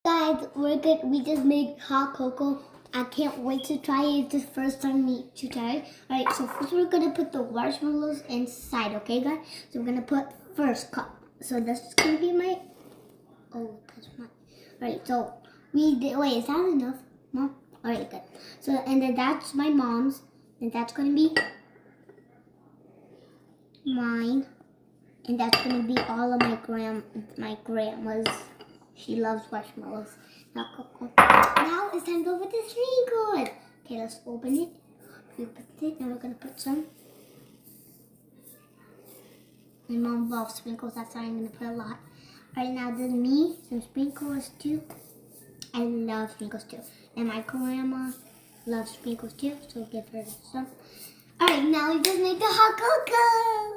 Guys, we just made hot cocoa. I can't wait to try it. It's the first time to try it. Alright, so first we're gonna put the marshmallows inside, okay guys? So we're gonna put first cup. So that's gonna be my that's mine. Alright, so wait, is that enough? Mom? Alright, good. So and then that's my mom's, and that's gonna be mine. And that's gonna be all of my grandma's. She loves marshmallows. Now it's time to go with the sprinkles. Okay, let's open it. We opened it, and we're gonna put some. My mom loves sprinkles, that's why I'm gonna put a lot. Alright, now there's me, some sprinkles too. I love sprinkles too. And my grandma loves sprinkles too, so give her some. Alright, now we just make the hot cocoa.